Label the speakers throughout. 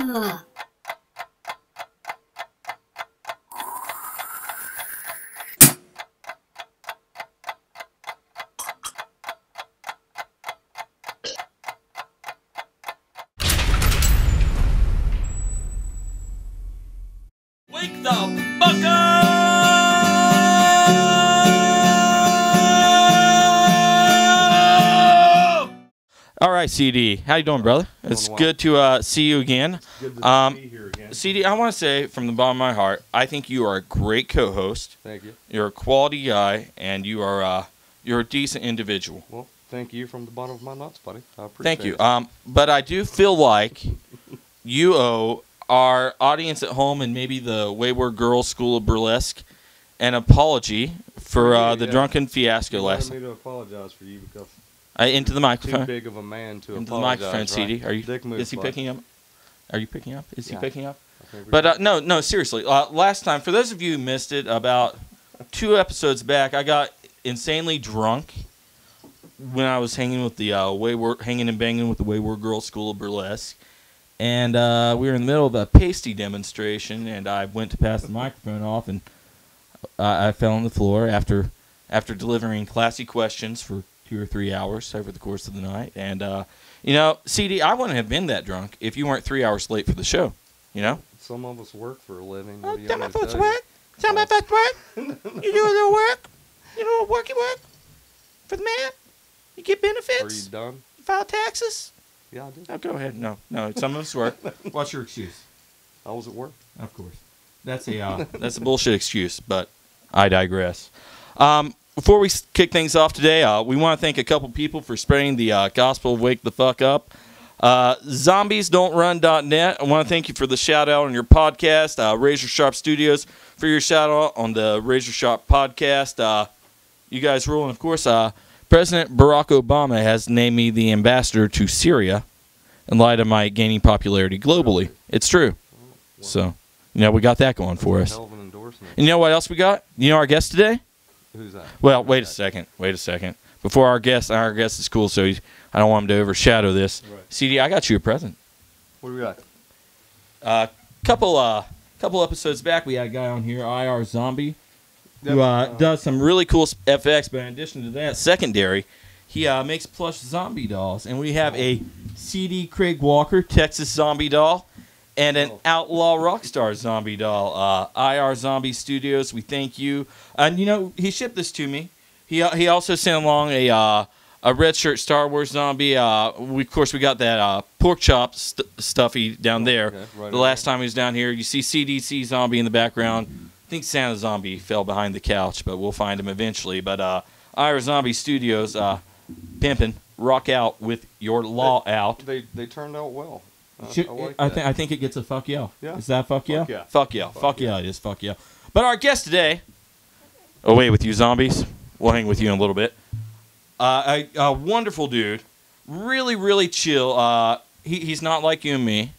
Speaker 1: Wake the fuck up! All right, CD. How you doing, brother? It's good to see you again.
Speaker 2: Good to be here again.
Speaker 1: CD, I want to say from the bottom of my heart, I think you are a great co-host.
Speaker 2: Thank you.
Speaker 1: You're a quality guy, and you're a decent individual.
Speaker 2: Well, thank you from the bottom of my nuts, buddy. I appreciate
Speaker 1: Thank you. But I do feel like you owe our audience at home and maybe the Wayward Girls School of Burlesque an apology for the drunken fiasco last
Speaker 2: night. I wanted me to apologize for you because
Speaker 1: into the microphone.
Speaker 2: Too big of a man to
Speaker 1: into
Speaker 2: apologize.
Speaker 1: The microphone, CD.
Speaker 2: Right?
Speaker 1: Are you?
Speaker 2: Dick move,
Speaker 1: is he picking up? Are you picking up? Is he picking up?
Speaker 2: But
Speaker 1: no, seriously. Last time, for those of you who missed it, about 2 episodes back, I got insanely drunk when I was hanging with the hanging and banging with the Wayward Girls School of Burlesque. And we were in the middle of a pasty demonstration, and I went to pass the microphone off, and I fell on the floor after delivering classy questions for 2 or 3 hours over the course of the night. And, CD, I wouldn't have been that drunk if you weren't 3 hours late for the show, you know?
Speaker 2: Some of us work for a living.
Speaker 1: Tell my folks work. Tell my folks work. You do a little work. You do a little worky work for the man. You get benefits.
Speaker 2: Are you done?
Speaker 1: You file taxes.
Speaker 2: Yeah, I did.
Speaker 1: Oh, go ahead. No, some of us work. What's your excuse?
Speaker 2: I was at work.
Speaker 1: Of course. That's a bullshit excuse, but I digress. Before we kick things off today, we want to thank a couple people for spreading the gospel of Wake the Fuck Up. ZombiesDon'tRun.net. I want to thank you for the shout out on your podcast. Razor Sharp Studios for your shout out on the Razor Sharp podcast. You guys rule, and of course, President Barack Obama has named me the ambassador to Syria in light of my gaining popularity globally. It's true. So, we got that going for us.
Speaker 2: Hell of an endorsement.
Speaker 1: And you know what else we got? You know our guest today?
Speaker 2: Who's that?
Speaker 1: Well, wait a second. Before our guest is cool, so I don't want him to overshadow this.
Speaker 2: Right.
Speaker 1: CD, I got you a present.
Speaker 2: What do we got?
Speaker 1: Couple episodes back, we had a guy on here, IR Zombie, who does some really cool FX. But in addition to that, secondary, he makes plush zombie dolls, and we have a CD Craig Walker Texas zombie doll and an outlaw rockstar zombie doll. IR Zombie Studios, we thank you. And he shipped this to me. He also sent along a red shirt Star Wars zombie. We got that PORKCHOP stuffy down there.
Speaker 2: Okay, right
Speaker 1: the last time he was down here, you see CDC zombie in the background. I think Santa zombie fell behind the couch, but we'll find him eventually. But IR Zombie Studios, pimping, rock out with your law out.
Speaker 2: They turned out well.
Speaker 1: I think it gets a fuck yeah.
Speaker 2: Yeah.
Speaker 1: Is that fuck yeah?
Speaker 2: Fuck yeah.
Speaker 1: Fuck yeah. Fuck yeah. It is fuck yeah. But our guest today, away with you zombies. We'll hang with you in a little bit. A wonderful dude, really really chill. He's not like you and me.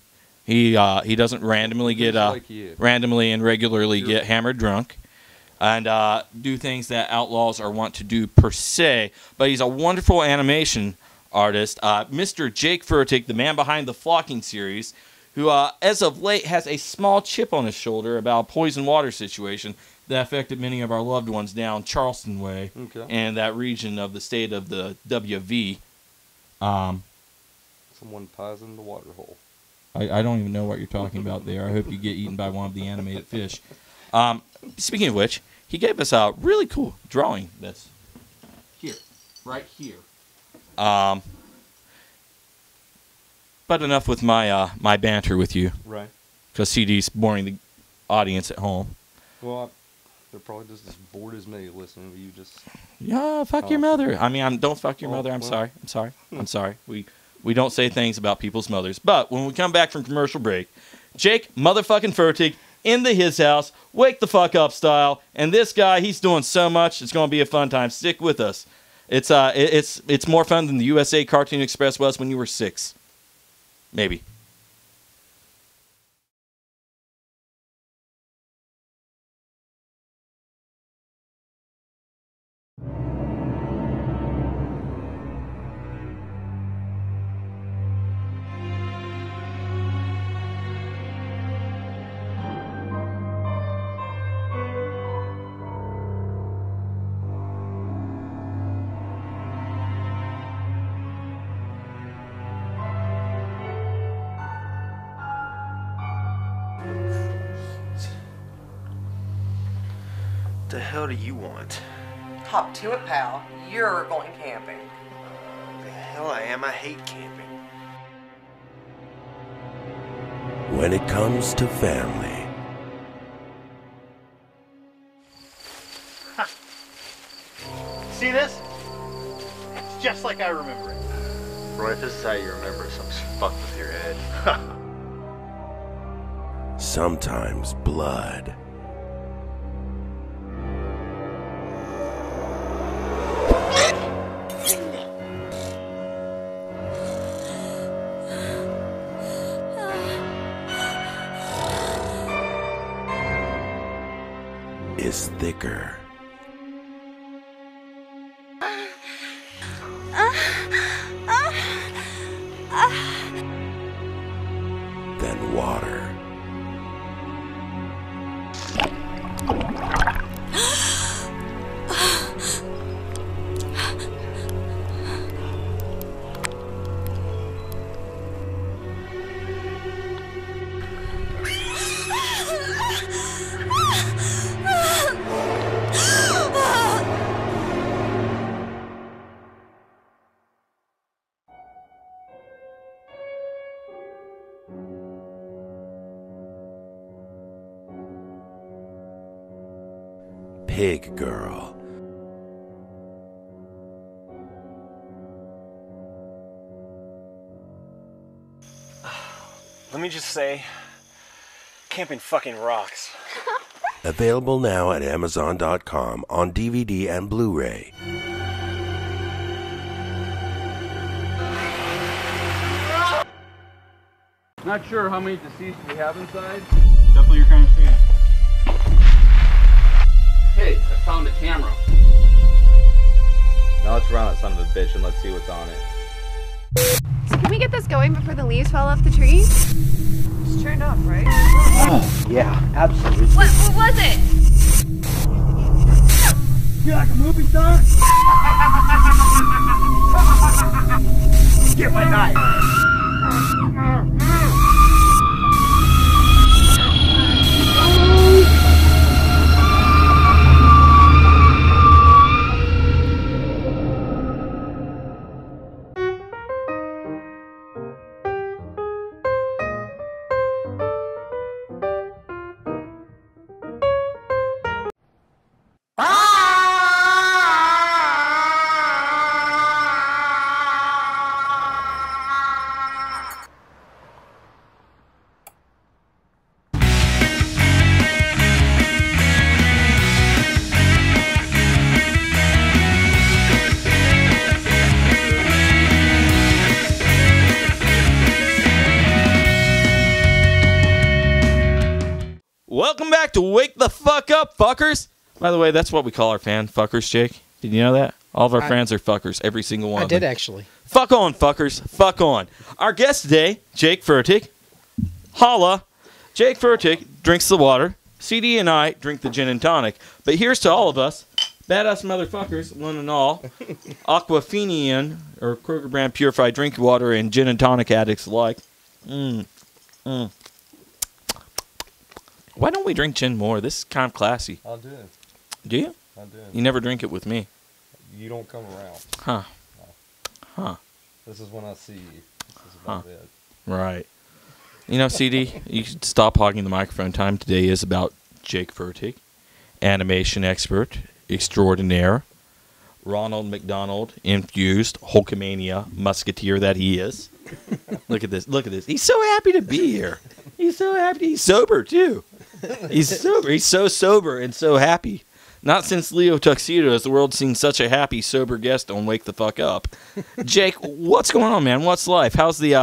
Speaker 1: He doesn't randomly get randomly and regularly get hammered drunk, and do things that outlaws are wont to do per se. But he's a wonderful animation artist, Mr. Jake Fertig, the man behind the Flocking series, who as of late has a small chip on his shoulder about a poison water situation that affected many of our loved ones down Charleston way and that region of the state of the WV.
Speaker 2: Someone poisoned the water hole.
Speaker 1: I don't even know what you're talking about there. I hope you get eaten by one of the animated fish. Speaking of which, he gave us a really cool drawing that's here, right here. But enough with my my banter with you.
Speaker 2: Right.
Speaker 1: Because CD's boring the audience at home.
Speaker 2: Well, they're probably just as bored as me listening to you just...
Speaker 1: Yeah, fuck your mother. I mean, don't fuck your mother. I'm sorry. I'm sorry. We don't say things about people's mothers. But when we come back from commercial break, Jake motherfucking Fertig into his house, wake the fuck up style. And this guy, he's doing so much. It's going to be a fun time. Stick with us. It's more fun than the USA Cartoon Express was when you were 6. Maybe.
Speaker 3: The hell do you want?
Speaker 4: Hop to it, pal. You're going camping.
Speaker 3: The hell I am. I hate camping.
Speaker 5: When it comes to family.
Speaker 6: See this? It's just like I remember it.
Speaker 3: Roy, if this is how you remember it, something's fucked with your head.
Speaker 5: Sometimes blood. Is thicker than water. Pig girl.
Speaker 6: Let me just say, camping fucking rocks.
Speaker 5: Available now at Amazon.com on DVD and Blu-ray.
Speaker 7: Not sure how many deceased we have inside. Definitely your kind of thing. Hey, I found a camera.
Speaker 8: Now let's run that son of a bitch and let's see what's on it.
Speaker 9: So can we get this going before the leaves fall off the trees?
Speaker 4: It's turned off, right?
Speaker 6: Oh, yeah, absolutely.
Speaker 9: What was it?
Speaker 6: You like a movie star? Get my knife.
Speaker 1: Welcome back to Wake the Fuck Up, fuckers. By the way, that's what we call our fan fuckers, Jake. Did you know that? All of our fans are fuckers, every single one of them.
Speaker 10: I did, actually.
Speaker 1: Fuck on, fuckers. Fuck on. Our guest today, Jake Fertig. Holla. Jake Fertig drinks the water. CD and I drink the gin and tonic. But here's to all of us, badass motherfuckers, one and all, Aquafinian, or Kroger brand purified drinking water, and gin and tonic addicts alike. Why don't we drink gin more? This is kind of classy.
Speaker 2: I'll do it.
Speaker 1: Do you?
Speaker 2: I'll do it.
Speaker 1: You never drink it with me.
Speaker 2: You don't come around.
Speaker 1: Huh.
Speaker 2: No.
Speaker 1: Huh.
Speaker 2: This is when I see you. This is about it.
Speaker 1: Right. You know, CD, you should stop hogging the microphone. Time today is about Jake Fertig, animation expert extraordinaire, Ronald McDonald infused Hulkamania musketeer that he is. Look at this. Look at this. He's so happy to be here. He's so happy. He's sober, too. He's sober. He's so sober and so happy. Not since Leo Tuxedo has the world seen such a happy, sober guest on Wake the Fuck Up. Jake, what's going on, man? What's life? How's the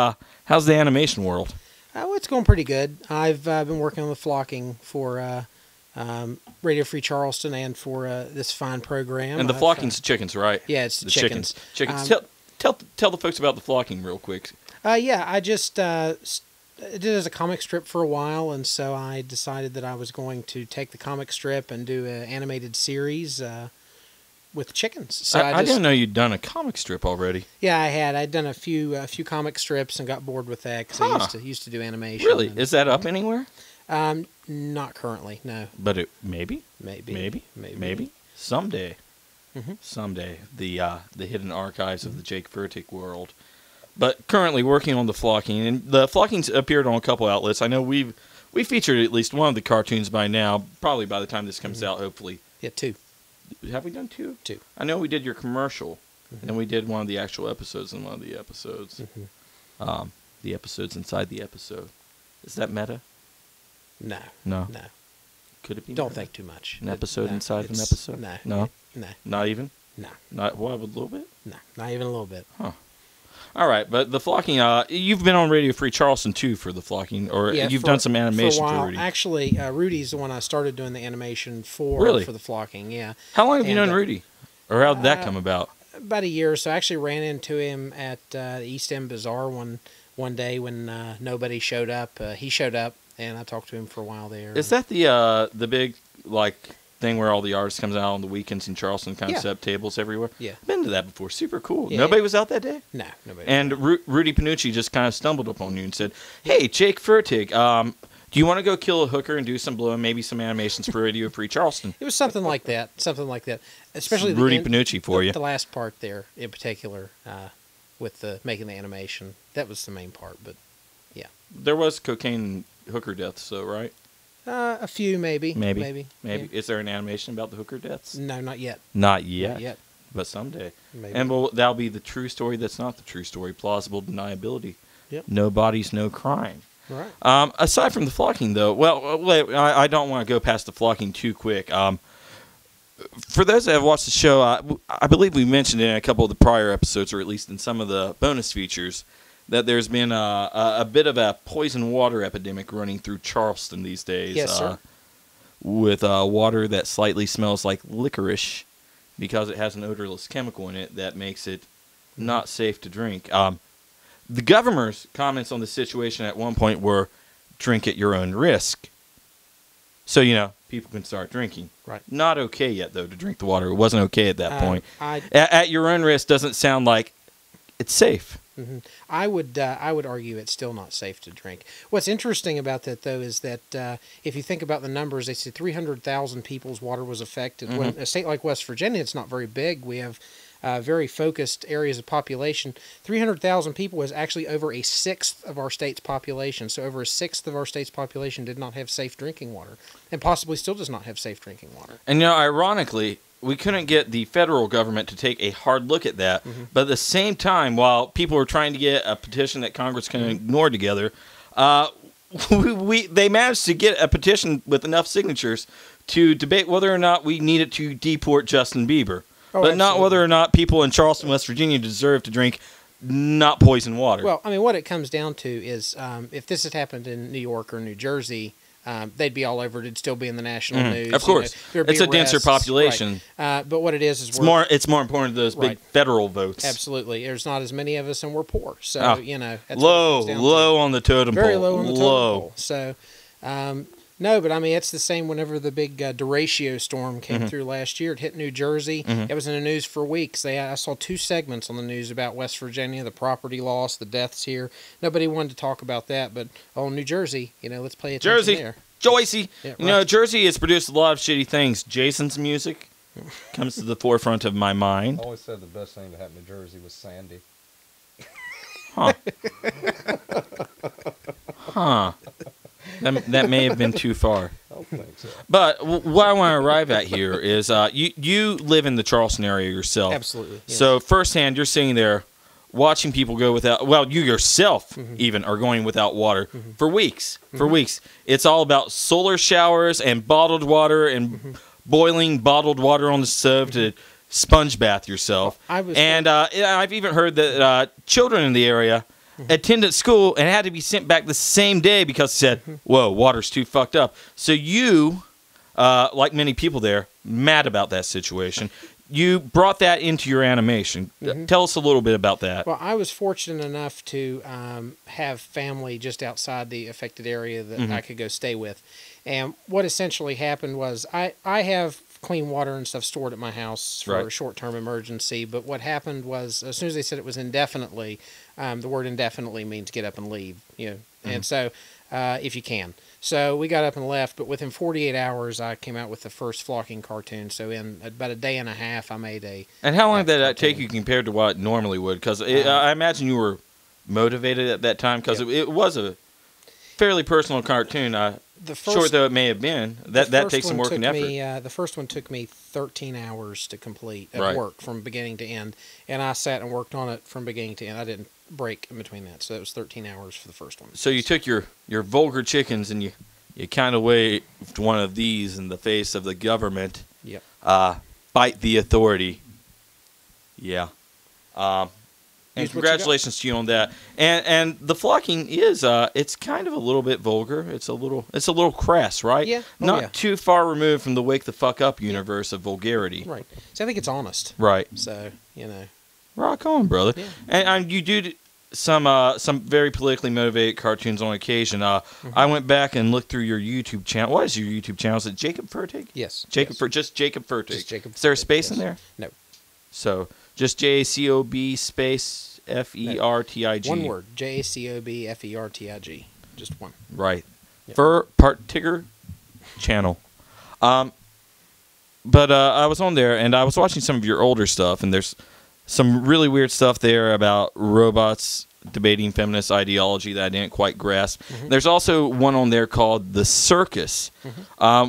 Speaker 1: animation world?
Speaker 10: Oh, it's going pretty good. I've been working with flocking for Radio Free Charleston and for this fine program.
Speaker 1: And the flocking's the chickens, right?
Speaker 10: Yeah, it's the chickens.
Speaker 1: Chickens. Tell the folks about the flocking real quick.
Speaker 10: Yeah, I just did it as a comic strip for a while, and so I decided that I was going to take the comic strip and do an animated series with chickens. So
Speaker 1: I didn't know you'd done a comic strip already.
Speaker 10: Yeah, I had. I'd done a few comic strips and got bored with that because I used to do animation.
Speaker 1: Really? Is that up anywhere?
Speaker 10: Not currently, no.
Speaker 1: But it maybe. Someday. Someday. The hidden archives of the Jake Fertig world. But currently working on the flocking, and the flocking's appeared on a couple outlets. I know we featured at least one of the cartoons by now. Probably by the time this comes out, hopefully.
Speaker 10: Yeah, 2.
Speaker 1: Have we done 2?
Speaker 10: 2.
Speaker 1: I know we did your commercial, and we did one of the actual episodes in one of the episodes. The episodes inside the episode. Is that meta?
Speaker 10: No.
Speaker 1: No.
Speaker 10: No.
Speaker 1: Could it be?
Speaker 10: Don't
Speaker 1: meta?
Speaker 10: think too much.
Speaker 1: An episode
Speaker 10: No,
Speaker 1: inside an
Speaker 10: it's-
Speaker 1: episode?
Speaker 10: No.
Speaker 1: No?
Speaker 10: No.
Speaker 1: Not even?
Speaker 10: No.
Speaker 1: Not what, a little bit?
Speaker 10: No. Not even a little bit.
Speaker 1: Huh. All right, but the flocking, you've been on Radio Free Charleston, too, for the flocking, or
Speaker 10: Yeah,
Speaker 1: you've done some animation
Speaker 10: for a while.
Speaker 1: for Rudy.
Speaker 10: Actually, Rudy's the one I started doing the animation for.
Speaker 1: Really?
Speaker 10: For the flocking, yeah.
Speaker 1: How long have you
Speaker 10: And,
Speaker 1: known Rudy? Or how did that come about?
Speaker 10: About a year. So I actually ran into him at the East End Bazaar one day when nobody showed up. He showed up, and I talked to him for a while there.
Speaker 1: Is that the big, like, thing where all the artists comes out on the weekends in Charleston, kind of set up tables everywhere?
Speaker 10: Yeah.
Speaker 1: Been to that before. Super cool.
Speaker 10: Yeah,
Speaker 1: Nobody was out that day?
Speaker 10: No, nobody.
Speaker 1: And Rudy Panucci just kind of stumbled upon you and said, "Hey, Jake Fertig, do you want to go kill a hooker and do some blow and maybe some animations for Radio Free Charleston?"
Speaker 10: It was something like that. Especially
Speaker 1: Rudy
Speaker 10: the
Speaker 1: Panucci for you.
Speaker 10: The last part there, in particular, with the making the animation. That was the main part, but yeah.
Speaker 1: There was cocaine and hooker deaths, though, right?
Speaker 10: A few, maybe.
Speaker 1: Maybe.
Speaker 10: Yeah.
Speaker 1: Is there an animation about the hooker deaths?
Speaker 10: No, not yet.
Speaker 1: Not yet.
Speaker 10: Not yet.
Speaker 1: But someday.
Speaker 10: Maybe.
Speaker 1: And that'll be the true story that's not the true story. Plausible deniability.
Speaker 10: Yep.
Speaker 1: No bodies, no crime.
Speaker 10: Right.
Speaker 1: Aside from the flocking, though, I don't want to go past the flocking too quick. For those that have watched the show, I believe we mentioned in a couple of the prior episodes, or at least in some of the bonus features, that there's been a bit of a poison water epidemic running through Charleston these days.
Speaker 10: Yes, sir.
Speaker 1: With water that slightly smells like licorice because it has an odorless chemical in it that makes it not safe to drink. The governor's comments on the situation at one point were, drink at your own risk. So, people can start drinking.
Speaker 10: Right.
Speaker 1: Not okay yet, though, to drink the water. It wasn't okay at that point.
Speaker 10: I
Speaker 1: At your own risk doesn't sound like it's safe.
Speaker 10: I would argue it's still not safe to drink. What's interesting about that, though, is that if you think about the numbers, they say 300,000 people's water was affected. When a state like West Virginia, it's not very big. We have very focused areas of population. 300,000 people was actually over a sixth of our state's population. So over a sixth of our state's population did not have safe drinking water, and possibly still does not have safe drinking water.
Speaker 1: And, ironically, we couldn't get the federal government to take a hard look at that. But at the same time, while people were trying to get a petition that Congress can ignore together, they managed to get a petition with enough signatures to debate whether or not we needed to deport Justin Bieber. But not whether or not people in Charleston, West Virginia deserve to drink not poison water.
Speaker 10: Well, I mean, what it comes down to is if this had happened in New York or New Jersey, they'd be all over it. It'd still be in the national news.
Speaker 1: Of course.
Speaker 10: There'd be
Speaker 1: It's a denser
Speaker 10: arrests.
Speaker 1: population.
Speaker 10: Right. But what it is
Speaker 1: it's more important to those big federal votes.
Speaker 10: Absolutely. There's not as many of us, and we're poor. So, that's
Speaker 1: low,
Speaker 10: what it comes down
Speaker 1: low on the totem pole.
Speaker 10: Very low on the totem pole. So, no, but I mean, it's the same whenever the big derecho storm came through last year. It hit New Jersey. It was in the news for weeks. I saw 2 segments on the news about West Virginia, the property loss, the deaths here. Nobody wanted to talk about that, but New Jersey, let's pay attention there.
Speaker 1: Joycey.
Speaker 10: Yeah,
Speaker 1: Jersey has produced a lot of shitty things. Jason's music comes to the forefront of my mind.
Speaker 2: I always said the best thing that happened to Jersey was Sandy.
Speaker 1: That may have been too far.
Speaker 2: I don't think so.
Speaker 1: But what I want to arrive at here is you live in the Charleston area yourself.
Speaker 10: Absolutely. Yes.
Speaker 1: So firsthand, you're sitting there watching people go without, you yourself even are going without water for weeks. For weeks. It's all about solar showers and bottled water and boiling bottled water on the stove to sponge bath yourself. I've even heard that children in the area attended school and had to be sent back the same day because they said, whoa, water's too fucked up. So you, like many people there, mad about that situation. You brought that into your animation. Tell us a little bit about that.
Speaker 10: Well, I was fortunate enough to have family just outside the affected area that I could go stay with. And what essentially happened was I have clean water and stuff stored at my house for a short-term emergency. But what happened was as soon as they said it was indefinitely, the word indefinitely means get up and leave. And so, if you can. So we got up and left, but within 48 hours, I came out with the first flocking cartoon. So in about a day and a half, I made a.
Speaker 1: And how long did that take you compared to what it normally would? Because I imagine you were motivated at that time because it was a fairly personal cartoon. Short though it may have been, that takes some work and effort.
Speaker 10: The first one took me 13 hours to complete of work from beginning to end, and I sat and worked on it from beginning to end. I didn't break in between that, so it was 13 hours for the first one.
Speaker 1: So you took your vulgar chickens and you kind of waved one of these in the face of the government.
Speaker 10: Yep.
Speaker 1: Fight the authority. Yeah. And congratulations to you on that. And the flocking is it's kind of a little bit vulgar. It's a little crass, right?
Speaker 10: Yeah.
Speaker 1: Not too far removed from the wake the fuck up universe of vulgarity.
Speaker 10: Right. So I think it's honest.
Speaker 1: Right.
Speaker 10: So,
Speaker 1: rock on, brother.
Speaker 10: Yeah.
Speaker 1: And you do some very politically motivated cartoons on occasion. I went back and looked through your YouTube channel. What is your YouTube channel? Is it Jacob Fertig?
Speaker 10: Yes.
Speaker 1: Just Jacob Fertig.
Speaker 10: Just Jacob
Speaker 1: is there a
Speaker 10: Fertig,
Speaker 1: space in there?
Speaker 10: No.
Speaker 1: So just JACOB space FERTIG.
Speaker 10: One word. JACOB FERTIG. Just one.
Speaker 1: Right.
Speaker 10: Yep.
Speaker 1: Fertig channel. But I was on there and I was watching some of your older stuff, and there's some really weird stuff there about robots debating feminist ideology that I didn't quite grasp. There's also one on there called The Circus,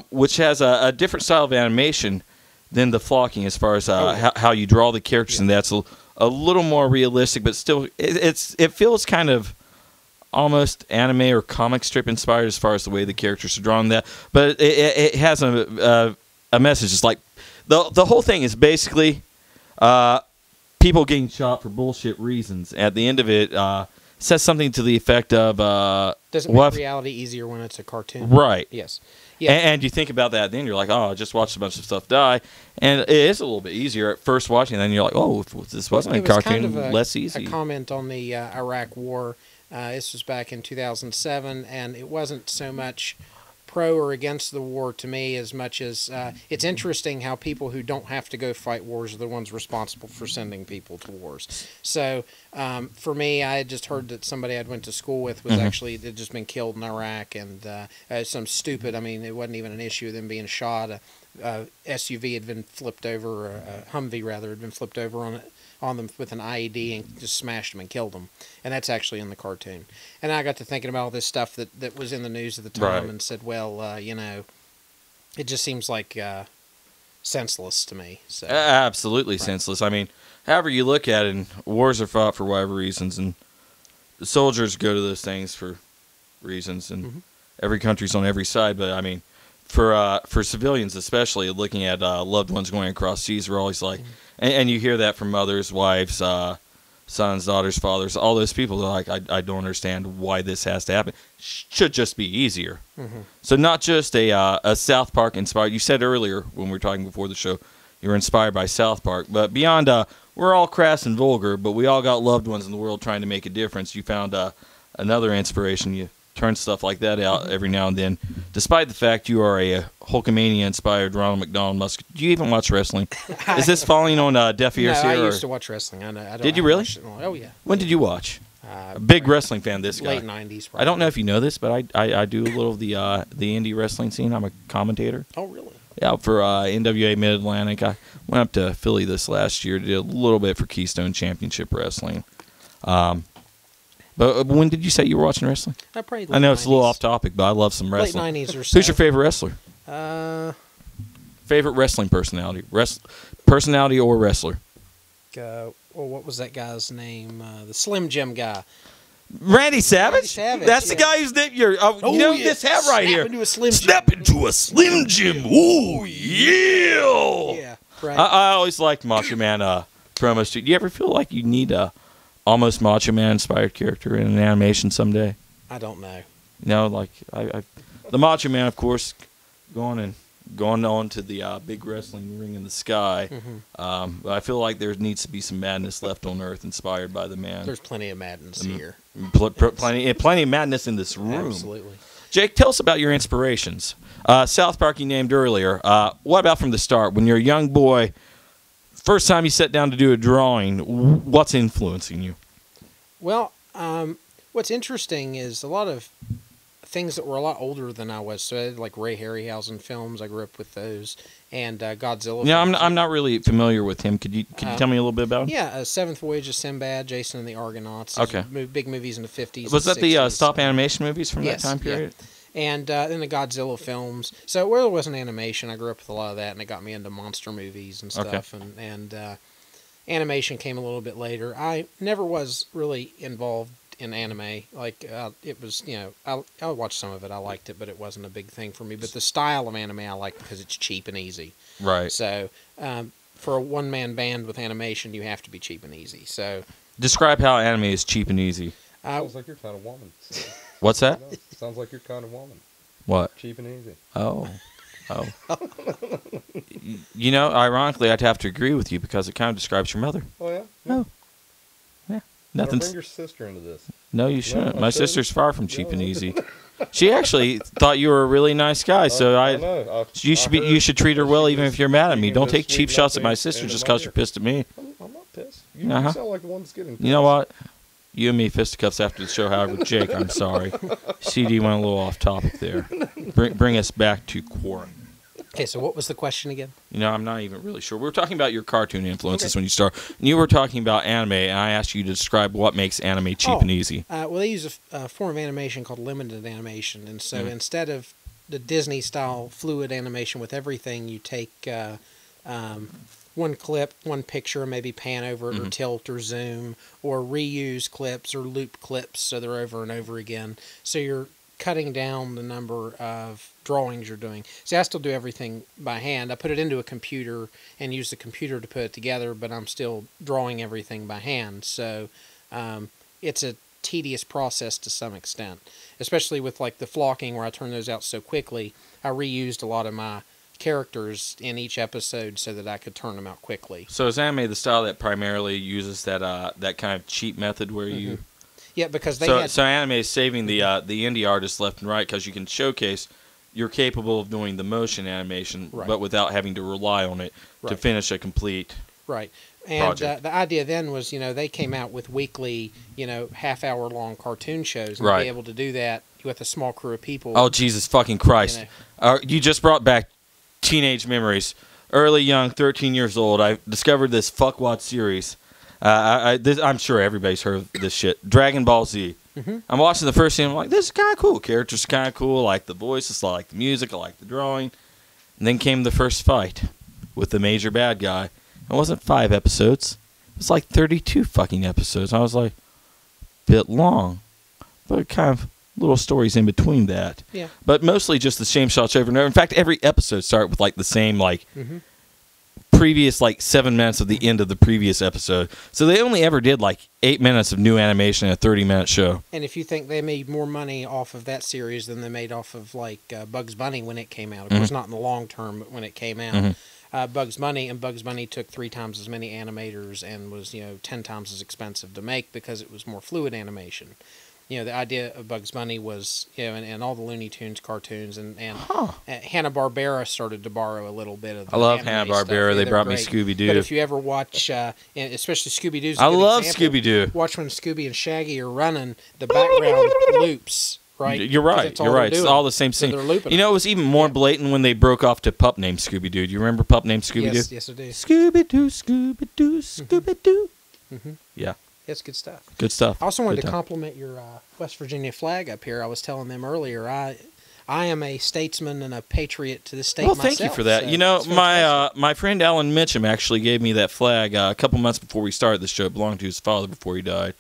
Speaker 1: which has a different style of animation than the flocking as far as how you draw the characters, and that's a little more realistic, but still it feels kind of almost anime or comic strip inspired as far as the way the characters are drawn. That, but it has a message. It's like the whole thing is basically people getting shot for bullshit reasons. At the end of it, says something to the effect of
Speaker 10: does it make reality easier when it's a cartoon?
Speaker 1: Right.
Speaker 10: Yes. Yeah.
Speaker 1: And you think about that, then you're like, oh, I just watched a bunch of stuff die. And it is a little bit easier at first watching, and then you're like, oh, if this wasn't a cartoon,
Speaker 10: kind of
Speaker 1: less easy.
Speaker 10: A comment on the Iraq War. This was back in 2007, and it wasn't so much pro or against the war to me as much as it's interesting how people who don't have to go fight wars are the ones responsible for sending people to wars. So for me, I had just heard that somebody I went to school with was actually had just been killed in Iraq, and some stupid, I mean, it wasn't even an issue of them being shot. A SUV had been flipped over, or a Humvee rather, had been flipped over on them with an IED and just smashed them and killed them. And that's actually in the cartoon. And I got to thinking about all this stuff that was in the news at the time and said, well, it just seems like senseless to me. So.
Speaker 1: Absolutely senseless. I mean, however you look at it, and wars are fought for whatever reasons, and the soldiers go to those things for reasons, and every country's on every side. But, I mean, for civilians especially, looking at loved ones going across seas, we're always like, and you hear that from mothers, wives, sons, daughters, fathers, all those people. They're like, I don't understand why this has to happen. Should just be easier. So not just a South Park inspired. You said earlier when we were talking before the show, you were inspired by South Park. But beyond, we're all crass and vulgar, but we all got loved ones in the world trying to make a difference. You found another inspiration. You turn stuff like that out every now and then, despite the fact you are a Hulkamania-inspired Ronald McDonald Musk. Do you even watch wrestling? Is this falling on deaf ears here?
Speaker 10: I used to watch wrestling. I don't
Speaker 1: did you really?
Speaker 10: Oh, yeah.
Speaker 1: When did you watch? A big wrestling fan, this guy.
Speaker 10: Late 90s, probably.
Speaker 1: I don't know if you know this, but I do a little of the indie wrestling scene. I'm a commentator.
Speaker 10: Oh, really?
Speaker 1: Yeah, for NWA Mid-Atlantic. I went up to Philly this last year, did a little bit for Keystone Championship Wrestling. But when did you say you were watching wrestling? I know it's a little off topic, but I love some wrestling.
Speaker 10: Late 90s or so.
Speaker 1: Who's your favorite wrestler? Favorite wrestling personality? Personality or wrestler?
Speaker 10: What was that guy's name? The Slim Jim guy.
Speaker 1: Randy Savage?
Speaker 10: Randy Savage,
Speaker 1: That's the guy who's this hat right here.
Speaker 10: Into a Slim
Speaker 1: Snap
Speaker 10: Jim.
Speaker 1: into a Slim Jim. Ooh, yeah.
Speaker 10: Yeah, right.
Speaker 1: I always liked Macho Man promos too. Do you ever feel like you need a almost Macho Man inspired character in an animation someday?
Speaker 10: I don't know.
Speaker 1: Like the Macho Man, of course, going on to the big wrestling ring in the sky. But I feel like there needs to be some madness left on Earth inspired by the man.
Speaker 10: There's plenty of madness here.
Speaker 1: Plenty of madness in this room.
Speaker 10: Absolutely.
Speaker 1: Jake, tell us about your inspirations. South Park you named earlier. What about from the start? When you're a young boy, first time you sat down to do a drawing, what's influencing you?
Speaker 10: Well, What's interesting is a lot of things that were a lot older than I was. So I had, like Ray Harryhausen films. I grew up with those, and Godzilla.
Speaker 1: Yeah,
Speaker 10: films.
Speaker 1: I'm not really familiar with him. Could you tell me a little bit about him?
Speaker 10: Yeah, Seventh Voyage of Sinbad, Jason and the Argonauts. These
Speaker 1: Okay.
Speaker 10: are big movies in the 50s.
Speaker 1: Was that
Speaker 10: and
Speaker 1: the
Speaker 10: 60s.
Speaker 1: stop animation movies from
Speaker 10: Yes,
Speaker 1: that time period?
Speaker 10: Yeah. And then the Godzilla films. So where there wasn't animation, I grew up with a lot of that, and it got me into monster movies and stuff.
Speaker 1: Okay.
Speaker 10: And animation came a little bit later. I never was really involved in anime. Like it was, I watched some of it. I liked it, but it wasn't a big thing for me. But the style of anime I like because it's cheap and easy.
Speaker 1: Right.
Speaker 10: So for a one-man band with animation, you have to be cheap and easy. So
Speaker 1: describe how anime is cheap and easy.
Speaker 2: Sounds like your kind of woman.
Speaker 1: What's that?
Speaker 2: Sounds like your kind of woman.
Speaker 1: What?
Speaker 2: Cheap and easy.
Speaker 1: Oh. Ironically, I'd have to agree with you because it kind of describes your mother.
Speaker 2: Oh, yeah?
Speaker 1: Oh. Yeah. Nothing.
Speaker 2: Bring your sister into this.
Speaker 1: No, you shouldn't.
Speaker 2: I
Speaker 1: My
Speaker 2: shouldn't?
Speaker 1: sister's far from cheap and easy. She actually thought you were a really nice guy, so
Speaker 2: I know.
Speaker 1: you should treat her well, even if you're mad at me.
Speaker 2: speaking
Speaker 1: Don't
Speaker 2: of
Speaker 1: take
Speaker 2: sweet
Speaker 1: cheap shots at my
Speaker 2: nothing
Speaker 1: sister
Speaker 2: and
Speaker 1: just
Speaker 2: in my
Speaker 1: because you're pissed at me.
Speaker 2: I'm not pissed. You sound like the one that's getting pissed.
Speaker 1: You know what? You and me fisticuffs after the show. However, Jake, I'm sorry. CD went a little off topic there. Bring us back to Quarren.
Speaker 10: okay, so what was the question again?
Speaker 1: I'm not even really sure. We were talking about your cartoon influences when you start. And you were talking about anime, and I asked you to describe what makes anime cheap and easy.
Speaker 10: Well, they use a form of animation called limited animation, and so instead of the Disney-style fluid animation with everything, you take one clip, one picture, maybe pan over it or tilt or zoom, or reuse clips or loop clips so they're over and over again. So you're cutting down the number of drawings you're doing. See, I still do everything by hand. I put it into a computer and use the computer to put it together, but I'm still drawing everything by hand. So it's a tedious process to some extent, especially with like the flocking where I turn those out so quickly. I reused a lot of my characters in each episode so that I could turn them out quickly.
Speaker 1: So is anime the style that primarily uses that kind of cheap method where you...
Speaker 10: Yeah, because they
Speaker 1: So anime is saving the indie artists left and right because you can showcase you're capable of doing the motion animation, but without having to rely on it to finish a complete
Speaker 10: And the idea then was, they came out with weekly, half-hour-long cartoon shows, and to be able to do that with a small crew of people.
Speaker 1: Oh, Jesus fucking Christ. You just brought back teenage memories. Early, young, 13 years old, I discovered this fuckwad series. I'm sure everybody's heard of this shit. Dragon Ball Z. I'm watching the first scene. I'm like, this is kind of cool. Characters are kind of cool. I like the voices. I like the music. I like the drawing. And then came the first fight with the major bad guy. It wasn't 5 episodes. It was like 32 fucking episodes. I was like, bit long. But kind of little stories in between that.
Speaker 10: Yeah.
Speaker 1: But mostly just the same shots over and over. In fact, every episode started with like the same previous 7 minutes of the end of the previous episode. So they only ever did 8 minutes of new animation in a 30-minute show.
Speaker 10: And if you think they made more money off of that series than they made off of Bugs Bunny when it came out, of course not in the long term, but when it came out, Bugs Bunny took 3 times as many animators and was 10 times as expensive to make because it was more fluid animation. The idea of Bugs Bunny was, and all the Looney Tunes cartoons, and Hanna-Barbera started to borrow a little bit of the
Speaker 1: I love
Speaker 10: anime
Speaker 1: Hanna-Barbera.
Speaker 10: stuff.
Speaker 1: They brought
Speaker 10: great.
Speaker 1: me Scooby-Doo.
Speaker 10: But if you ever watch, and especially Scooby-Doo's
Speaker 1: I love Scooby-Doo.
Speaker 10: Watch when Scooby and Shaggy are running, the background loops, right?
Speaker 1: You're right. It's all the same
Speaker 10: So
Speaker 1: scene.
Speaker 10: they're looping
Speaker 1: It was even more blatant when they broke off to Pup Named Scooby-Doo. Do you remember Pup Named Scooby-Doo?
Speaker 10: Yes, I do.
Speaker 1: Scooby-Doo, Scooby-Doo, Scooby-Doo. Yeah.
Speaker 10: It's good stuff.
Speaker 1: Good stuff.
Speaker 10: I also wanted to compliment your West Virginia flag up here. I was telling them earlier, I am a statesman and a patriot to the state myself.
Speaker 1: Well, thank you for that.
Speaker 10: So
Speaker 1: my friend Alan Mitchum actually gave me that flag a couple months before we started the show. It belonged to his father before he died.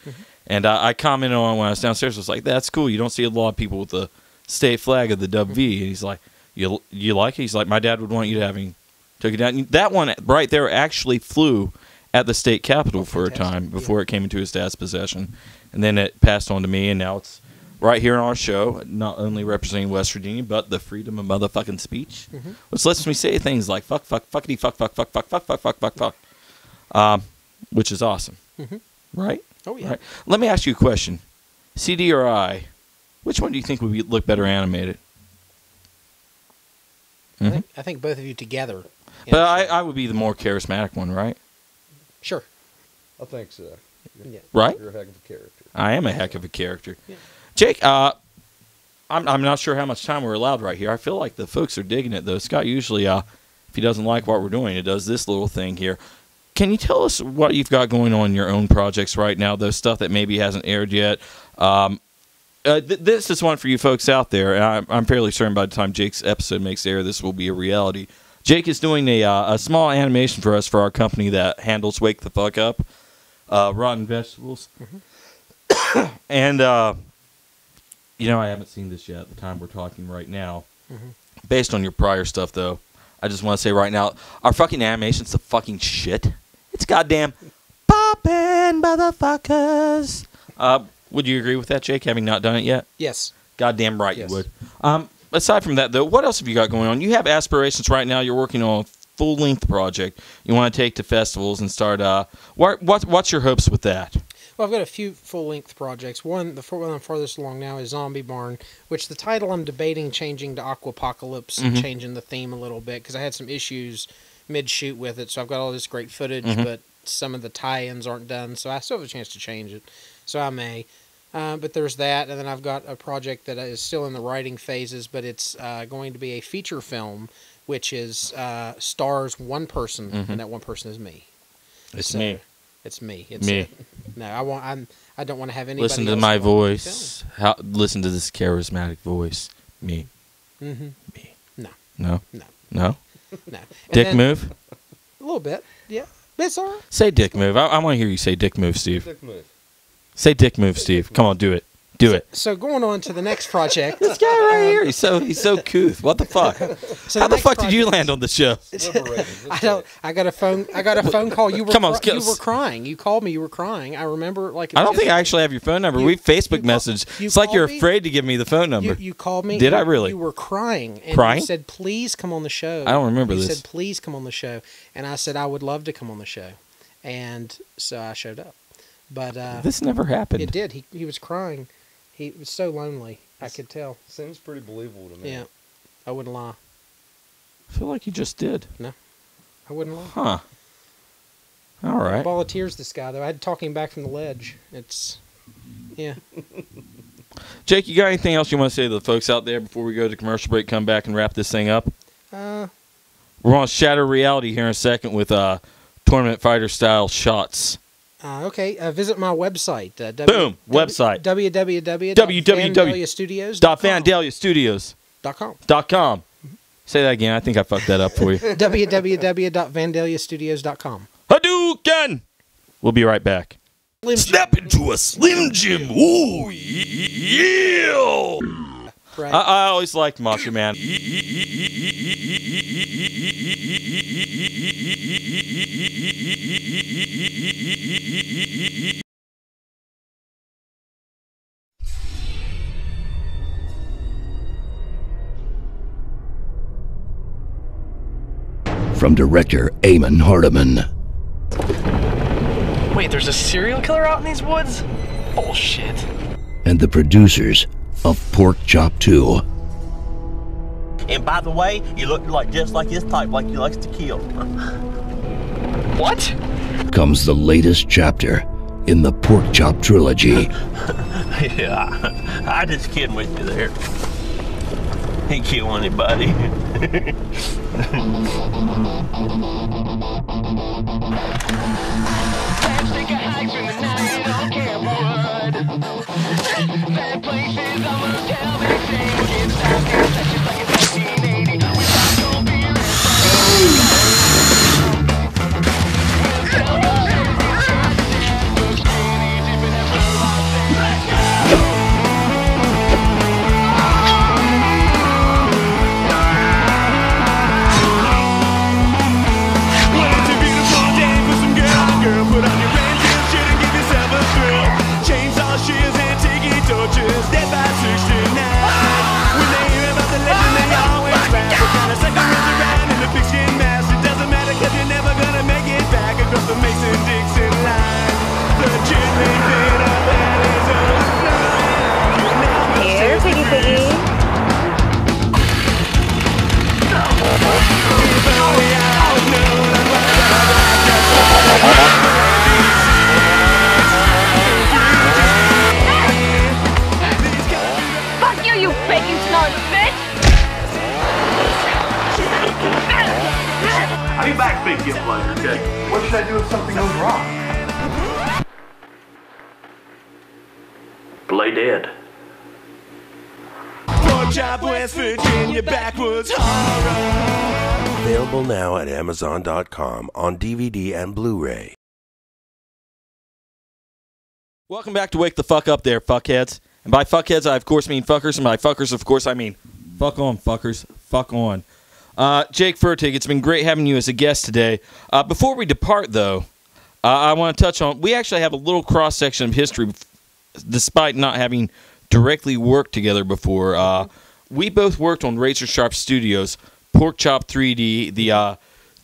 Speaker 1: And I commented on it when I was downstairs. I was like, that's cool. You don't see a lot of people with the state flag of the WV. And he's like, you like it? He's like, my dad would want you to have him took it down. That one right there actually flew at the state capitol for a time before it came into his dad's possession. And then it passed on to me, and now it's right here on our show, not only representing West Virginia, but the freedom of motherfucking speech, which lets me say things like fuck, fuck, fuckity, fuck, fuck, fuck, fuck, fuck, fuck, fuck, fuck, fuck, which is awesome. Right?
Speaker 10: Oh, yeah.
Speaker 1: Right. Let me ask you a question. CD or I, which one do you think would look better animated?
Speaker 10: I think both of you together.
Speaker 1: But I would be the more charismatic one, right?
Speaker 10: Sure.
Speaker 2: I think so.
Speaker 10: Yeah.
Speaker 1: Right?
Speaker 2: You're a heck of a character.
Speaker 1: I am a heck of a character.
Speaker 10: Yeah.
Speaker 1: Jake, I'm not sure how much time we're allowed right here. I feel like the folks are digging it, though. Scott usually, if he doesn't like what we're doing, he does this little thing here. Can you tell us what you've got going on in your own projects right now, those stuff that maybe hasn't aired yet? This is one for you folks out there, and I'm fairly certain by the time Jake's episode makes air, this will be a reality. Jake is doing a small animation for us for our company that handles Wake the Fuck Up, Rotten Vegetables. Mm-hmm. And, I haven't seen this yet at the time we're talking right now. Mm-hmm. Based on your prior stuff, though, I just want to say right now, our fucking animation's the fucking shit. It's goddamn poppin', motherfuckers. Would you agree with that, Jake, having not done it yet?
Speaker 10: Yes. Goddamn
Speaker 1: right you would. Aside from that, though, what else have you got going on? You have aspirations right now. You're working on a full-length project you want to take to festivals and start. What's your hopes with that?
Speaker 10: Well, I've got a few full-length projects. The one I'm farthest along now is Zombie Barn, which the title I'm debating changing to Aquapocalypse and changing the theme a little bit because I had some issues mid-shoot with it. So I've got all this great footage, but some of the tie-ins aren't done, so I still have a chance to change it. So I may. But there's that, and then I've got a project that is still in the writing phases, but it's going to be a feature film, which is stars one person, and that one person is me.
Speaker 1: It's me.
Speaker 10: It's me. It's
Speaker 1: me.
Speaker 10: It. No, I don't want to have anybody.
Speaker 1: Listen to my voice. Listen to this charismatic voice. Me.
Speaker 10: Mm-hmm.
Speaker 1: Me.
Speaker 10: No.
Speaker 1: No.
Speaker 10: No.
Speaker 1: No.
Speaker 10: No.
Speaker 1: Dick move.
Speaker 10: A little bit. Yeah. It's all right.
Speaker 1: Say dick move. I want to hear you say dick move, Steve.
Speaker 2: Dick move.
Speaker 1: Say dick move, Steve. Come on, do it. Do it.
Speaker 10: So going on to the next project.
Speaker 1: This guy right here, he's so couth. What the fuck?
Speaker 10: So
Speaker 1: How the fuck did you land on the show?
Speaker 10: I got a phone call. You were
Speaker 1: Come on,
Speaker 10: you were crying. You called me. You were crying. I remember
Speaker 1: I don't think I actually have your phone number. We Facebook messaged. It's like you're afraid to give me the phone number.
Speaker 10: You called me.
Speaker 1: Did I really?
Speaker 10: You were crying. And
Speaker 1: crying?
Speaker 10: You said, "Please come on the show."
Speaker 1: I don't remember this.
Speaker 10: You said, "Please come on the show," and I said, "I would love to come on the show," and so I showed up. But
Speaker 1: this never happened.
Speaker 10: It did. He was crying. He was so lonely. I could tell.
Speaker 2: Seems pretty believable to me.
Speaker 10: Yeah, I wouldn't lie.
Speaker 1: I feel like you just did.
Speaker 10: No, I wouldn't lie.
Speaker 1: Huh. All right.
Speaker 10: Ball of tears, this guy, though. I had to talk him back from the ledge. It's, yeah.
Speaker 1: Jake, you got anything else you want to say to the folks out there before we go to commercial break, come back and wrap this thing up? We're on Shatter Reality here in a second with Tournament Fighter style shots.
Speaker 10: Okay, visit my website.
Speaker 1: Boom! Website.
Speaker 10: www.vandaliastudios.com.
Speaker 1: Say that again. I think I fucked that up for you.
Speaker 10: www.vandaliastudios.com.
Speaker 1: Hadouken! We'll be right back.
Speaker 5: Snap into a Slim Jim. Ooh, yeah!
Speaker 10: Right.
Speaker 1: I always liked Macho Man.
Speaker 11: From director EAMON HARDIMAN.
Speaker 6: Wait, there's a serial killer out in these woods? Bullshit.
Speaker 11: And the producers of PORKCHOP 2.
Speaker 12: And by the way, you look just like his type, like he likes to kill.
Speaker 6: What?
Speaker 11: Comes the latest chapter in the PORKCHOP trilogy.
Speaker 12: Yeah, I just kidding with you there. Ain't kill anybody.
Speaker 9: you faking snort, bitch!
Speaker 6: I'll be back, big gift pleasure, okay? What should I do if something goes wrong?
Speaker 3: Play dead.
Speaker 13: PORKCHOP, West Virginia, backwoods horror.
Speaker 5: Available now at Amazon.com on DVD and Blu-ray.
Speaker 1: Welcome back to Wake the Fuck Up there, fuckheads. And by fuckheads, I of course mean fuckers, and by fuckers, of course, I mean fuck on, fuckers. Fuck on. Jake Fertig, it's been great having you as a guest today. Before we depart, though, I want to touch on, we actually have a little cross-section of history, despite not having directly worked together before. We both worked on Razor Sharp Studios, PORKCHOP 3D, the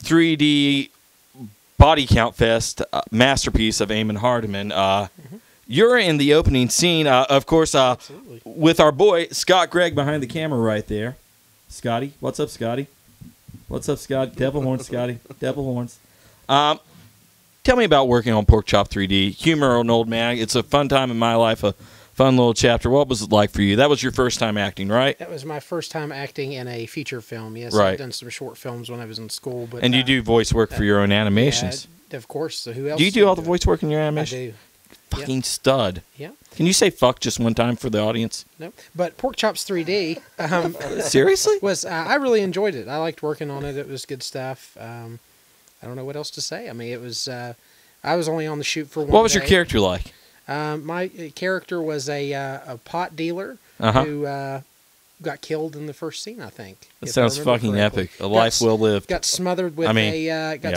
Speaker 1: 3D Body Count Fest masterpiece of EAMON HARDIMAN. You're in the opening scene, of course, with our boy, Scott Gregg, behind the camera right there. Scotty, what's up, Scotty? What's up, Scott? Devil horns, Scotty. Devil horns. Tell me about working on PORKCHOP 3D. Humor an old man. It's a fun time in my life, a fun little chapter. What was it like for you? That was your first time acting, right?
Speaker 10: That was my first time acting in a feature film, yes.
Speaker 1: Right.
Speaker 10: I've done some short films when I was in school. But
Speaker 1: and you do voice work for your own animations.
Speaker 10: Yeah, of course. So who else?
Speaker 1: Do you do all the voice work in your animation?
Speaker 10: I do.
Speaker 1: Fucking stud.
Speaker 10: Yeah.
Speaker 1: Can you say fuck just one time for the audience?
Speaker 10: No. But PORKCHOP's 3D.
Speaker 1: Seriously?
Speaker 10: Was I really enjoyed it. I liked working on it. It was good stuff. I don't know what else to say. I mean, it was. I was only on the shoot for one.
Speaker 1: What was your character like?
Speaker 10: My character was a pot dealer who got killed in the first scene, I think.
Speaker 1: That sounds fucking epic. A life well lived.
Speaker 10: Got smothered with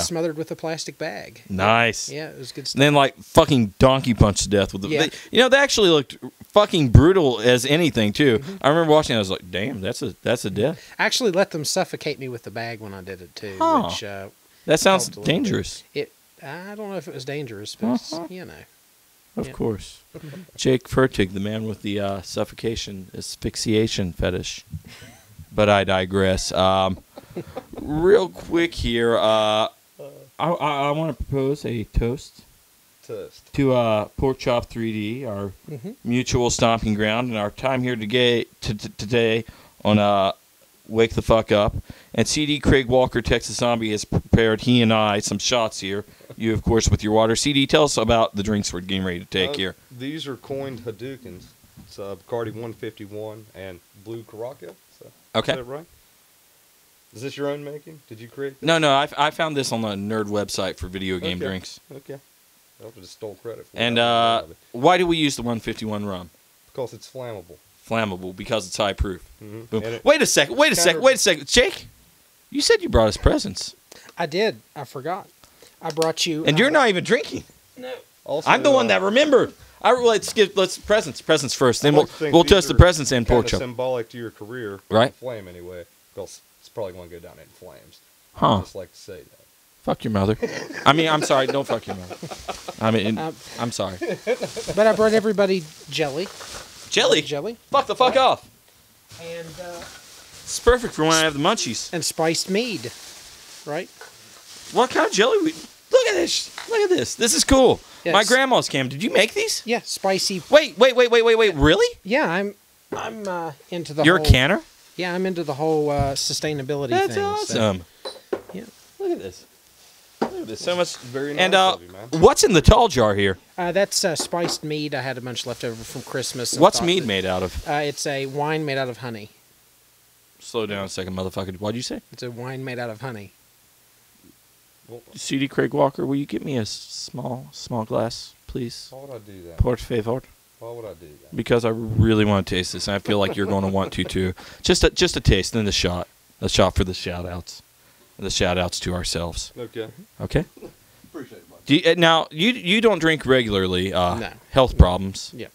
Speaker 10: smothered with a plastic bag.
Speaker 1: Nice.
Speaker 10: Yeah, it was good stuff.
Speaker 1: And then like fucking donkey punched to death with the.
Speaker 10: Yeah.
Speaker 1: They actually looked fucking brutal as anything too. I remember watching it, I was like, damn, that's a death.
Speaker 10: I actually let them suffocate me with the bag when I did it too.
Speaker 1: Huh.
Speaker 10: Which
Speaker 1: that sounds dangerous.
Speaker 10: I don't know if it was dangerous, but you know.
Speaker 1: Of course. Jake Fertig, the man with the suffocation, asphyxiation fetish. But I digress. Real quick here, I want to propose a toast to PORKCHOP 3D, our mutual stomping ground, and our time here today on Wake the Fuck Up. And CD Craig Walker, Texas Zombie, has prepared, he and I, some shots here. You, of course, with your water. CD, tell us about the drinks we're getting ready to take here.
Speaker 2: These are coined Hadoukens. It's Bacardi 151 and Blue Caraca.
Speaker 1: Okay.
Speaker 2: Is that right? Is this your own making? Did you create this?
Speaker 1: No, I found this on the nerd website for video game drinks.
Speaker 2: Okay. I just stole credit for
Speaker 1: and
Speaker 2: it.
Speaker 1: why do we use the 151 rum?
Speaker 2: Because it's flammable.
Speaker 1: Flammable, because it's high proof.
Speaker 2: Mm-hmm.
Speaker 1: Wait a second. Jake, you said you brought us presents.
Speaker 10: I did. I forgot. I brought you.
Speaker 1: And you're not even drinking.
Speaker 10: No.
Speaker 2: Also,
Speaker 1: I'm the one that remembered. Let's presents first. Then we'll toast the presents and PORKCHOP.
Speaker 2: Symbolic to your career,
Speaker 1: right?
Speaker 2: Flame anyway, because it's probably going to go down in flames.
Speaker 1: Huh?
Speaker 2: I just like to say that.
Speaker 1: Fuck your mother. I mean, I'm sorry. Don't fuck your mother. I mean, I'm sorry.
Speaker 10: But I brought everybody jelly.
Speaker 1: Jelly?
Speaker 10: Jelly.
Speaker 1: Fuck the fuck off.
Speaker 10: And
Speaker 1: it's perfect for when I have the munchies.
Speaker 10: And spiced mead, right?
Speaker 1: What kind of jelly? Look at this. Look at this. This is cool. Yes. My grandma's cam. Did you make these?
Speaker 10: Yeah, spicy.
Speaker 1: Wait. Really?
Speaker 10: Yeah, I'm into the.
Speaker 1: You're a canner?
Speaker 10: Yeah, I'm into the whole sustainability thing.
Speaker 1: That's awesome.
Speaker 10: So, yeah.
Speaker 1: Look at this. Look at this. So much.
Speaker 2: Very nice
Speaker 1: and
Speaker 2: of you, man.
Speaker 1: What's in the tall jar here?
Speaker 10: That's spiced mead. I had a bunch left over from Christmas.
Speaker 1: What's mead made out of?
Speaker 10: It's a wine made out of honey.
Speaker 1: Slow down a second, motherfucker. What'd you say?
Speaker 10: It's a wine made out of honey.
Speaker 1: CD Craig Walker, will you get me a small glass, please?
Speaker 2: Why would I do that?
Speaker 1: Por favor.
Speaker 2: Why would I do that?
Speaker 1: Because I really want to taste this, and I feel like you're going to want to too. Just a taste, then the shot. A shot for the shout-outs. The shout-outs to ourselves.
Speaker 2: Okay.
Speaker 1: Okay?
Speaker 2: Appreciate it, bud.
Speaker 1: Now, you don't drink regularly.
Speaker 10: No.
Speaker 1: Health problems.
Speaker 10: Yeah.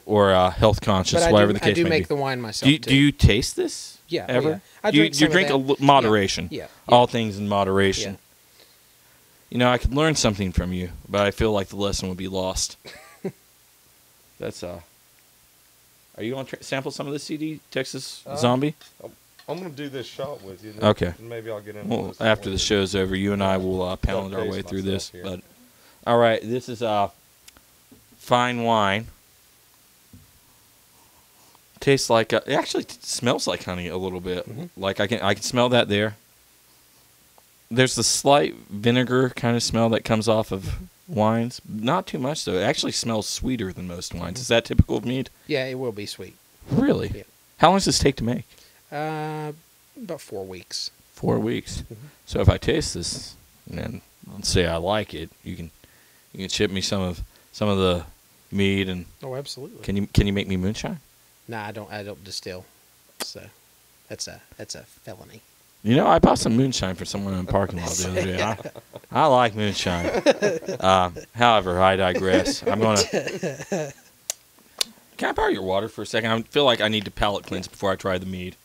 Speaker 1: Or health conscious,
Speaker 10: but
Speaker 1: whatever the case may be.
Speaker 10: I do make the wine myself, too.
Speaker 1: Do you taste this?
Speaker 10: Yeah.
Speaker 1: Ever?
Speaker 10: Oh, yeah. I
Speaker 1: you
Speaker 10: drink
Speaker 1: moderation.
Speaker 10: Yeah.
Speaker 1: All things in moderation.
Speaker 10: Yeah.
Speaker 1: You know, I could learn something from you, but I feel like the lesson would be lost. That's Are you going to sample some of this CD, Texas Zombie?
Speaker 2: I'm going to do this shot with you.
Speaker 1: Okay.
Speaker 2: And maybe I'll get into
Speaker 1: Well,
Speaker 2: this
Speaker 1: after the show's over, you and I will pound our way through this.
Speaker 2: Here.
Speaker 1: But all right, this is fine wine. Tastes like it actually smells like honey a little bit. Like I can smell that there. There's the slight vinegar kind of smell that comes off of wines. Not too much though. It actually smells sweeter than most wines. Is that typical of mead?
Speaker 10: Yeah, it will be sweet.
Speaker 1: Really?
Speaker 10: Yeah.
Speaker 1: How long does this take to make?
Speaker 10: About 4 weeks.
Speaker 1: 4 weeks. So if I taste this and let's say I like it, you can ship me some of the mead and.
Speaker 10: Oh, absolutely.
Speaker 1: Can you make me moonshine?
Speaker 10: Nah, I don't distill. So that's a felony.
Speaker 1: You know, I bought some moonshine for someone in the parking lot the other day. I like moonshine. However, I digress. I'm going to... Can I borrow your water for a second? I feel like I need to palate cleanse before I try the mead.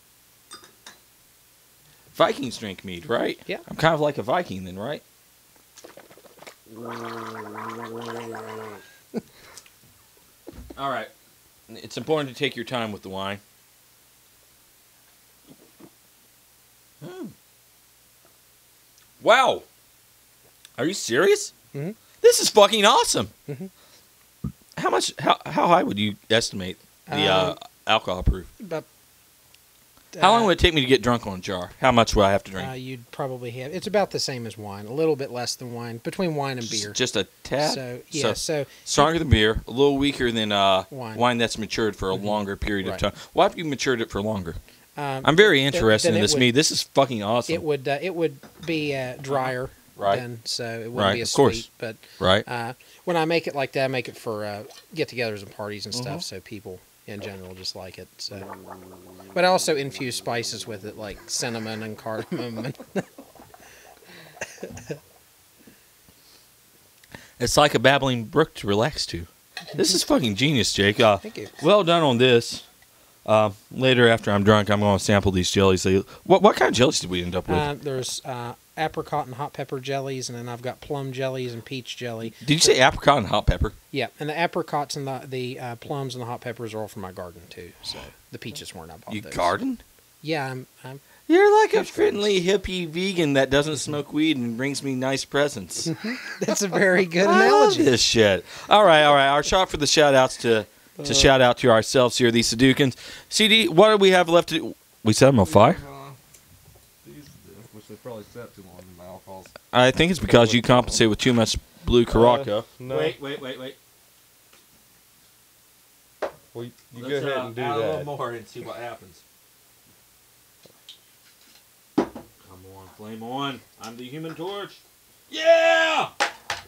Speaker 1: Vikings drink mead, right?
Speaker 10: Yeah.
Speaker 1: I'm kind of like a Viking then, right? All right. It's important to take your time with the wine. Wow. Are you serious?
Speaker 10: Mm-hmm.
Speaker 1: This is fucking awesome.
Speaker 10: Mm-hmm.
Speaker 1: How high would you estimate the alcohol proof?
Speaker 10: About.
Speaker 1: How long would it take me to get drunk on a jar? How much would I have to drink?
Speaker 10: You'd probably have. It's about the same as wine. A little bit less than wine. Between wine and beer.
Speaker 1: Just a tad.
Speaker 10: So yeah. So
Speaker 1: stronger than beer, a little weaker than wine that's matured for a longer period of time. Why have you matured it for longer? I'm very interested in this mead. This is fucking awesome.
Speaker 10: It would be drier.
Speaker 1: Right.
Speaker 10: Then, so it wouldn't be as
Speaker 1: of course.
Speaker 10: sweet. But
Speaker 1: right.
Speaker 10: When I make it like that, I make it for get-togethers and parties and stuff. So people in general just like it. So, but I also infuse spices with it, like cinnamon and cardamom.
Speaker 1: It's like a babbling brook to relax to. This is fucking genius, Jake.
Speaker 10: Thank you.
Speaker 1: Well done on this. Later, after I'm drunk, I'm going to sample these jellies. What kind of jellies did we end up with?
Speaker 10: There's apricot and hot pepper jellies, and then I've got plum jellies and peach jelly.
Speaker 1: Did you say apricot and hot pepper?
Speaker 10: Yeah, and the apricots and the plums and the hot peppers are all from my garden too. So the peaches weren't. I bought
Speaker 1: You
Speaker 10: those.
Speaker 1: garden?
Speaker 10: Yeah, I'm
Speaker 1: You're like a friendly hippie vegan that doesn't smoke weed and brings me nice presents.
Speaker 10: That's a very good
Speaker 1: I love
Speaker 10: analogy.
Speaker 1: this shit. All right. Our shot for the shout outs to shout out to ourselves here, these Sadukans. CD, what do we have left to do? We set them on fire?
Speaker 2: These, which they probably set too long in my alcohols.
Speaker 1: I think it's because you compensate with too much blue Caraca.
Speaker 2: No.
Speaker 1: Wait.
Speaker 2: Well, you go ahead and do
Speaker 1: add
Speaker 2: that.
Speaker 1: a little more and see what happens. Come on, flame on. I'm the Human Torch. Yeah!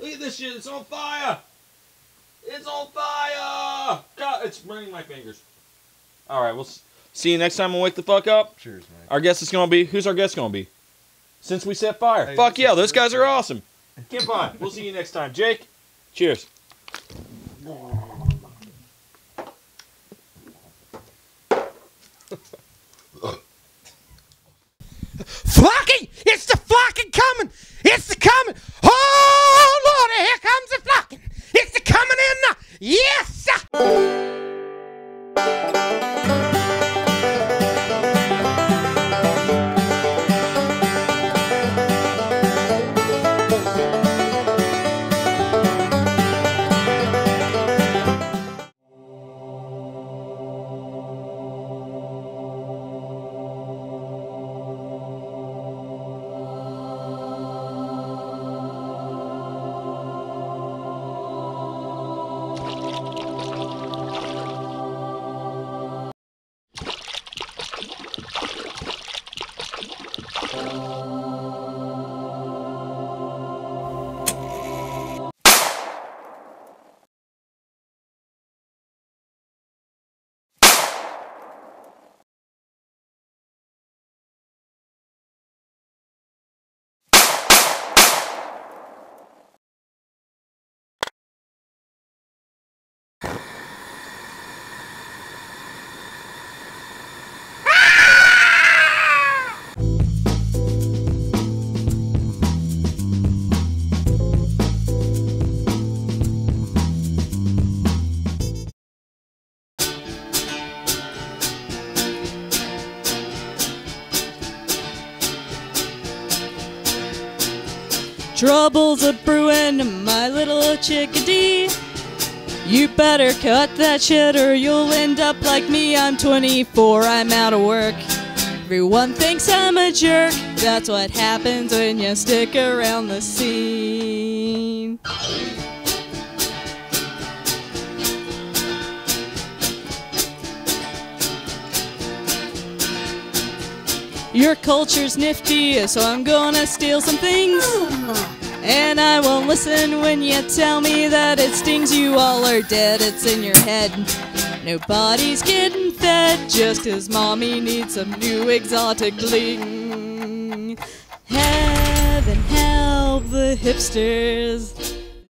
Speaker 1: Look at this shit. It's on fire. It's on fire. God, it's burning my fingers. All right, we'll see you next time on Wake the Fuck Up.
Speaker 2: Cheers, man.
Speaker 1: Our guest is going to be, who's our guest going to be? Since we set fire.
Speaker 2: Hey,
Speaker 1: Fuck yeah, those guys are awesome. Kim Pine, we'll see you next time. Jake, cheers.
Speaker 13: Flocking! It's the flocking coming! It's the coming! Oh, Lordy, here comes the flocking! It's the coming in now! Yes, sir!
Speaker 14: Troubles are brewing, my little chickadee. You better cut that shit or you'll end up like me. I'm 24, I'm out of work. Everyone thinks I'm a jerk. That's what happens when you stick around the scene. Your culture's nifty, so I'm gonna steal some things. And I won't listen when you tell me that it stings. You all are dead, it's in your head. Nobody's getting fed just 'cause mommy needs some new exotic bling. Heaven help the hipsters.